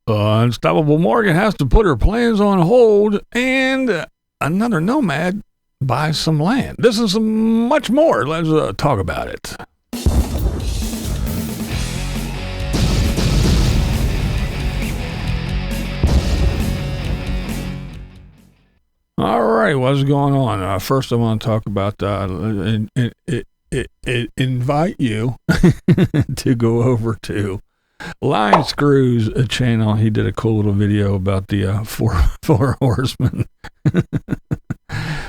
Unstoppable Morgan has to put her plans on hold, and another nomad buys some land. This is much more. Let's talk about it. All right, what's going on? First, I want to talk about invite you to go over to Line Screw's channel. He did a cool little video about the four horsemen.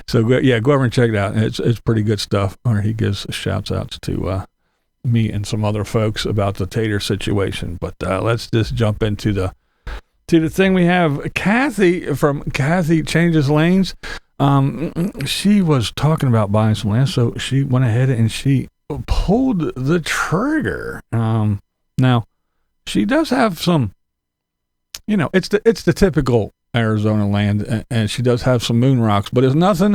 So go over and check it out. It's pretty good stuff. Or he gives shouts outs to me and some other folks about the tater situation. But let's just jump into the thing. We have Cathie from Cathie Changes Lanes. She was talking about buying some land, so she went ahead and she pulled the trigger. Now she does have some, it's the typical Arizona land, and she does have some moon rocks, but it's nothing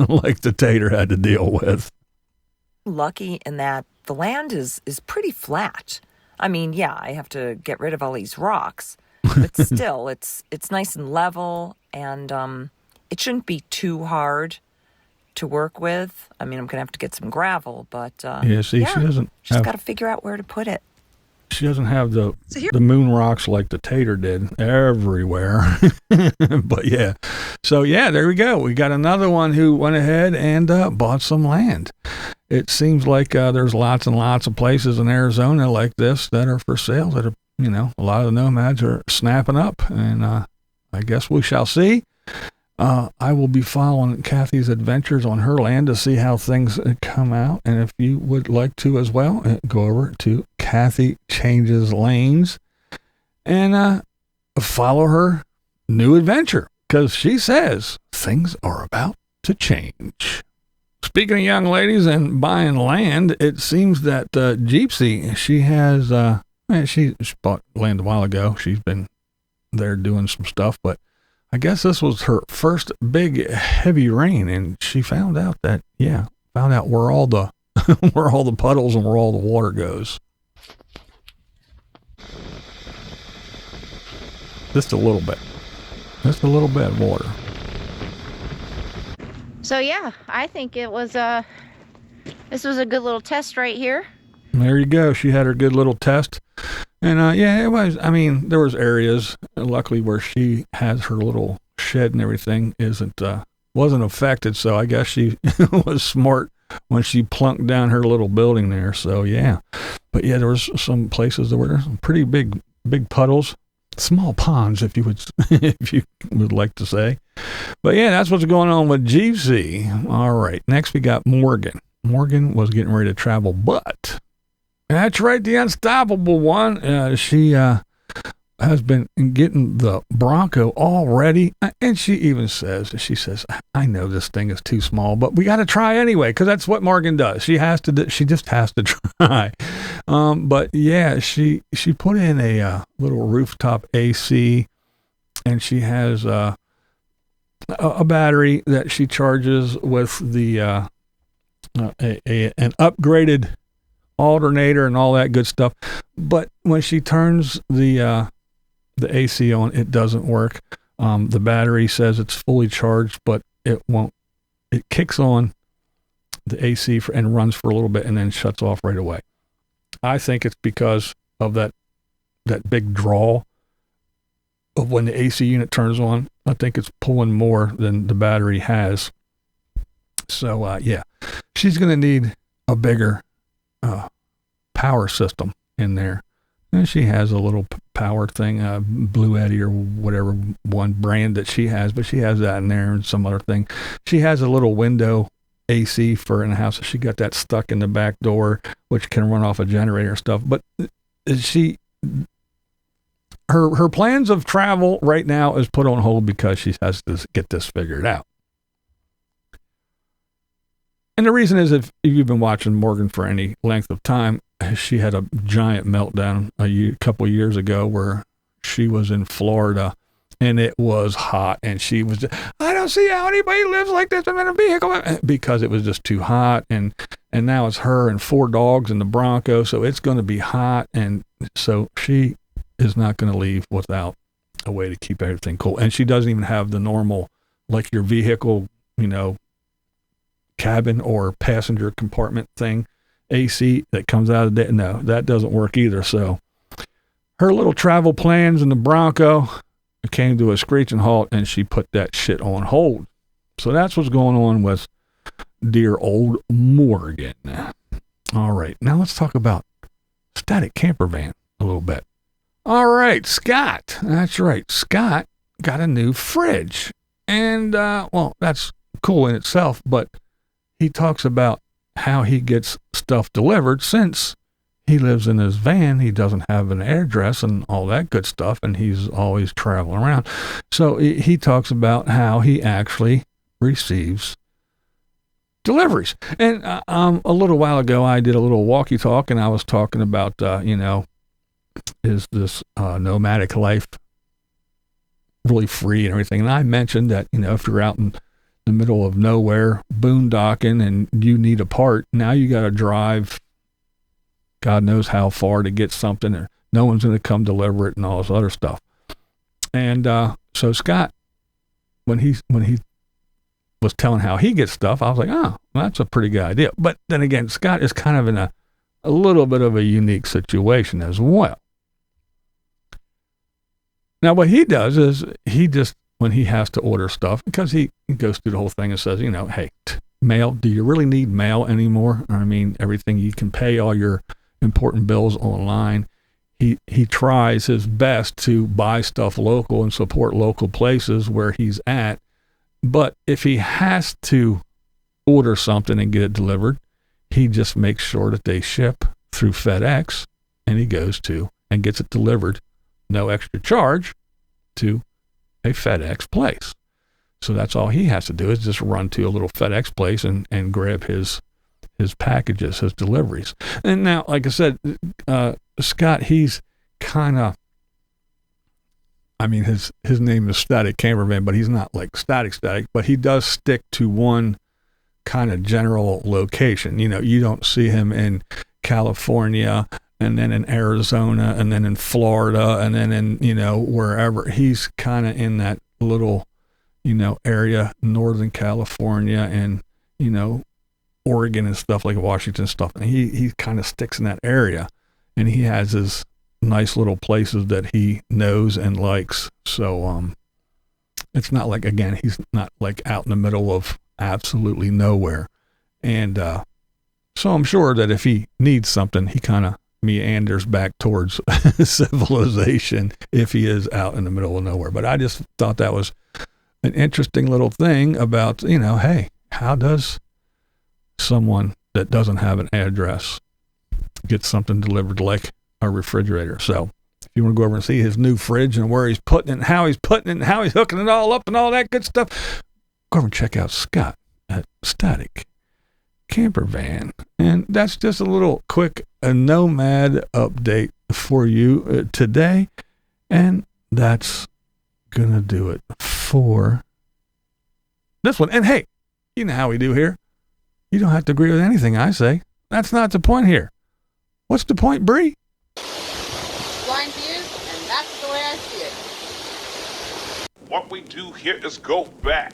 like the tater had to deal with. Lucky in that the land is pretty flat. I mean, yeah, I have to get rid of all these rocks, but still, it's nice and level, and it shouldn't be too hard to work with. I mean, I'm gonna have to get some gravel, but she doesn't. She's got to figure out where to put it. She doesn't have the moon rocks like the tater did everywhere. But yeah. So yeah, there we go. We got another one who went ahead and bought some land. It seems like there's lots and lots of places in Arizona like this that are for sale that are, a lot of the nomads are snapping up, and I guess we shall see. I will be following Cathie's adventures on her land to see how things come out. And if you would like to as well, go over to Cathie Changes Lanes and follow her new adventure, because she says things are about to change. Speaking of young ladies and buying land, it seems that Gypsy, she has, she bought land a while ago. She's been there doing some stuff, but I guess this was her first big heavy rain, and she found out where all the where all the puddles and where all the water goes. Just a little bit of water. So yeah, I think it was this was a good little test right here. There you go. She had her good little test. And it was, there was areas, luckily, where she has her little shed and everything wasn't affected. So I guess she was smart when she plunked down her little building there. So yeah. But yeah, there was some places that were some pretty big puddles, small ponds, if you would like to say. But yeah, that's what's going on with GC. All right. Next we got Morgan. Morgan was getting ready to travel, but that's right, the unstoppable one. She has been getting the Bronco all ready, and she says, I know this thing is too small, but we got to try anyway, because that's what Morgan does. She just has to try. But yeah, she put in a little rooftop AC, and she has a battery that she charges with the an upgraded alternator and all that good stuff. But when she turns the AC on, it doesn't work. The battery says it's fully charged, but it won't. It kicks on the AC and runs for a little bit and then shuts off right away. I think it's because of that big draw of when the AC unit turns on. I think it's pulling more than the battery has. So yeah, she's going to need a bigger power system in there. And she has a little power thing, Blue Eddy or whatever one brand that she has, but she has that in there and some other thing. She has a little window AC for in the house. She got that stuck in the back door, which can run off a generator and stuff. But her plans of travel right now is put on hold because she has to get this figured out. And the reason is, if you've been watching Morgan for any length of time, she had a giant meltdown a couple of years ago where she was in Florida and it was hot, and she was just, I don't see how anybody lives like this in a vehicle, because it was just too hot. And now it's her and 4 dogs in the Bronco, so it's going to be hot. And so she is not going to leave without a way to keep everything cool. And she doesn't even have the normal, like your vehicle, cabin or passenger compartment thing, AC that comes out of the, no, that doesn't work either. So her little travel plans in the Bronco came to a screeching halt, and she put that shit on hold. So that's what's going on with dear old Morgan. All right, now let's talk about Static Campervan a little bit. All right, Scott. That's right. Scott got a new fridge. And, well, that's cool in itself, but he talks about how he gets stuff delivered since he lives in his van. He doesn't have an address and all that good stuff, and he's always traveling around. So he talks about how he actually receives deliveries. And a little while ago, I did a little walkie talk, and I was talking about, is this nomadic life really free and everything? And I mentioned that, if you're out in the middle of nowhere, boondocking, and you need a part, now you got to drive God knows how far to get something, or no one's going to come deliver it and all this other stuff. And so Scott, when he was telling how he gets stuff, I was like, oh, well, that's a pretty good idea. But then again, Scott is kind of in a little bit of a unique situation as well. Now, what he does is he just, when he has to order stuff, because he goes through the whole thing and says, hey, mail, do you really need mail anymore? I mean, everything, you can pay all your important bills online. He tries his best to buy stuff local and support local places where he's at. But if he has to order something and get it delivered, he just makes sure that they ship through FedEx, and he goes to and gets it delivered, no extra charge, to a FedEx place. So that's all he has to do, is just run to a little FedEx place and grab his packages, his deliveries. And now, like I said, Scott, he's kind of, I mean, his name is Static Campervan, but he's not like static, but he does stick to one kind of general location. You don't see him in California, and then in Arizona, and then in Florida, and then in, wherever. He's kind of in that little, area, Northern California and, Oregon and stuff, like Washington stuff. And he kind of sticks in that area, and he has his nice little places that he knows and likes. So, it's not like, again, he's not like out in the middle of absolutely nowhere. And, so I'm sure that if he needs something, he kind of meanders back towards civilization if he is out in the middle of nowhere. But I just thought that was an interesting little thing about, hey, how does someone that doesn't have an address get something delivered like a refrigerator? So if you want to go over and see his new fridge and where he's putting it and how he's putting it and how he's hooking it all up and all that good stuff, go over and check out Scott at Static Campervan. And that's just a little quick Nomad update for you today. And that's going to do it for this one. And hey, you know how we do here. You don't have to agree with anything I say. That's not the point here. What's the point, Bree? Blind views, and that's the way I see it. What we do here is go back.